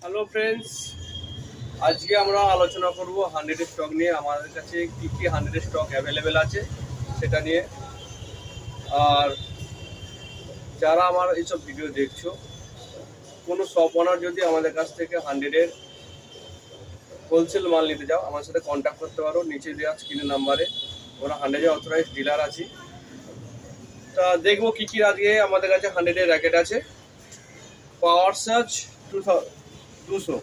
Hello friends, আজকে আমরা আলোচনা করব 100 স্টক নিয়ে। আমাদের কাছে কি কি 100 স্টক অ্যাভেলেবেল আছে সেটা নিয়ে। আর যারা আমার এইসব ভিডিও দেখছো, কোনো শপ ওনার যদি আমাদের কাছ থেকে 100-এর হোলসেল মাল নিতে যাও, আমার সাথে কন্ট্যাক্ট করতে পারো নিচে দেওয়া স্ক্রিনের নাম্বারে। ওরা 100-এর অথরাইজড ডিলার আছি। তা দেখবো কি কি আজকে আমাদের কাছে 100-এর র্যাকেট আছে। পাওয়ার সার্চ 200,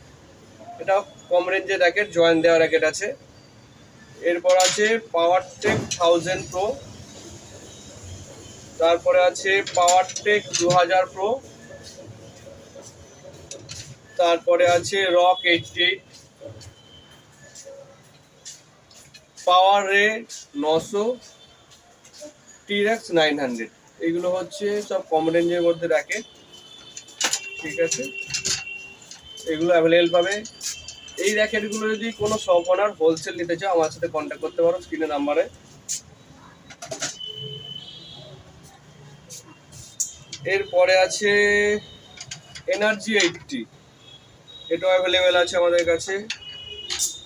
এটা কম রেঞ্জের র্যাকেট, জয়েন্ট দেওয়া র্যাকেট আছে। এরপর আছে পাওয়ার টেক 1000 প্রো, তারপরে আছে পাওয়ার টেক 2000 প্রো, তারপরে আছে রক 88, পাওয়ার রে 900, টিরেক্স 900। এইগুলো হচ্ছে সব কম রেঞ্জের মধ্যে র্যাকেট। ঠিক আছে, এগুলো অ্যাভেলেবেল পাবে। এই র্যাকেটগুলো যদি কোনো শপ ওনার হোলসেল নিতে চাও, আমার সাথে কন্ট্যাক্ট করতে পারো স্ক্রিনের নাম্বারে। এরপরে আছে এনার্জি 80, এটাও অ্যাভেলেবেল আছে আমাদের কাছে।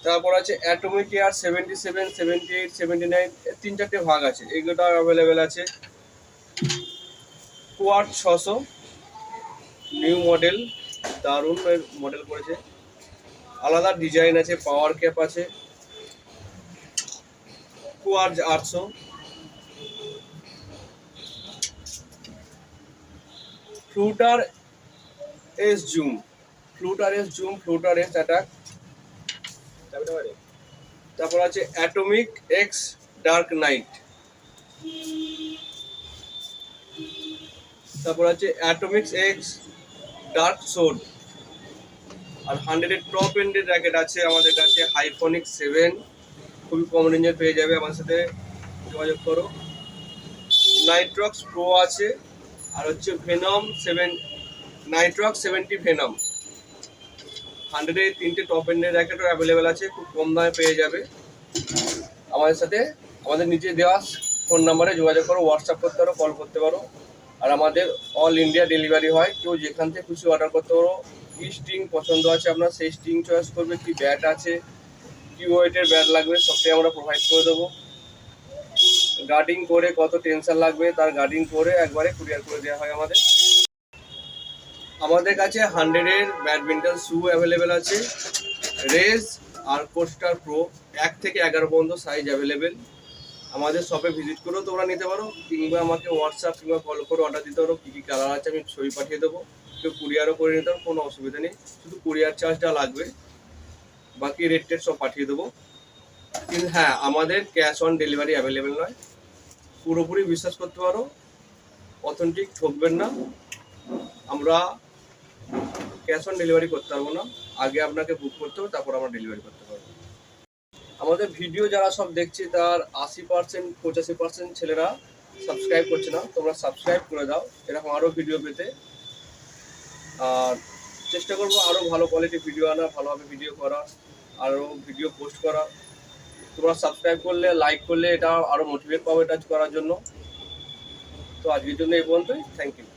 তারপর আছে অ্যাটমিক এয়ার 77, 78, 79, এর 3-4টে ভাগ আছে, এগুলোটাও অ্যাভেলেবেল আছে। কোয়াড 600 নিউ মডেল, দারুণ মডেল করেছে, আলাদা ডিজাইন আছে, পাওয়ার ক্যাপ আছে। Quad 800, ফ্লুটার S zoom, ফ্লুটার S zoom, ফ্লুটার S attack. তারপর আছে অ্যাটমিক এক্স ডার্ক নাইট, তারপর আছে অ্যাটমিক্স এক্স ডার্ক সোড। আর 100-এর টপ এন্ডের র্যাকেট আছে আমাদের কাছে হাইফনিক 7, খুবই কম রেঞ্জের পেয়ে যাবে, আমার সাথে যোগাযোগ করো। নাইট্রক্স প্রো আছে, আর হচ্ছে ভেনম 7, নাইট্রক্স 70 ভেনম। 100-এর 3টে টপ এন্ডের র্যাকেটও অ্যাভেলেবেল আছে, খুব কম দামে পেয়ে যাবে। আমাদের সাথে আমাদের নিচে দেওয়া ফোন নাম্বারে যোগাযোগ করো, হোয়াটসঅ্যাপ করতে পারো, কল করতে পারো। আর আমাদের অল ইন্ডিয়া ডেলিভারি হয়, কেউ যেখান থেকে খুশি অর্ডার করতে পারো। কি স্টিং পছন্দ আছে আপনার, সেই স্টিং চয়েস করবে, কি ব্যাট আছে, কি ওয়েটের ব্যাট লাগবে, সবটাই আমরা প্রোভাইড করে দেবো। গার্ডিং করে কত টেনশন লাগবে, তার গার্ডিং করে একবারে কুরিয়ার করে দেওয়া হয় আমাদের। আমাদের কাছে 100-এর ব্যাডমিন্টন শু অ্যাভেলেবেল আছে, রেজ আর কোস্টার প্রো, 1 থেকে 11 পর্যন্ত সাইজ অ্যাভেলেবেল। আমাদের শপে ভিজিট করেও তোমরা নিতে পারো, কিংবা আমাকে হোয়াটসঅ্যাপ কিংবা কল করে অর্ডার দিতে পারো। কী কী কালার আছে আমি ছবি পাঠিয়ে দেবো, কেউ কুরিয়ারও করে নিতে পারো, কোনো অসুবিধা নেই। শুধু কুরিয়ার চার্জটা লাগবে, বাকি রেট টেট সব পাঠিয়ে দেবো। কিন্তু হ্যাঁ, আমাদের ক্যাশ অন ডেলিভারি অ্যাভেলেবেল নয়। পুরোপুরি বিশ্বাস করতে পারো, অথেন্টিক, ঠকবেন না। আমরা ক্যাশ অন ডেলিভারি করতে পারবো না, আগে আপনাকে বুক করতে হবে, তারপর আমরা ডেলিভারি করতে পারবো। আমাদের ভিডিও যারা সব দেখছে তার 80%, 85% ছেলেরা সাবস্ক্রাইব করছে না। তোমরা সাবস্ক্রাইব করে দাও এরকম আরও ভিডিও পেতে। আর চেষ্টা করবো আরও ভালো কোয়ালিটি ভিডিও আনা, ভালোভাবে ভিডিও করা, আরও ভিডিও পোস্ট করা। তোমরা সাবস্ক্রাইব করলে, লাইক করলে এটা আরও মোটিভেট পাবো এটা করার জন্য। তো আজকের জন্য এই পর্যন্তই, থ্যাংক ইউ।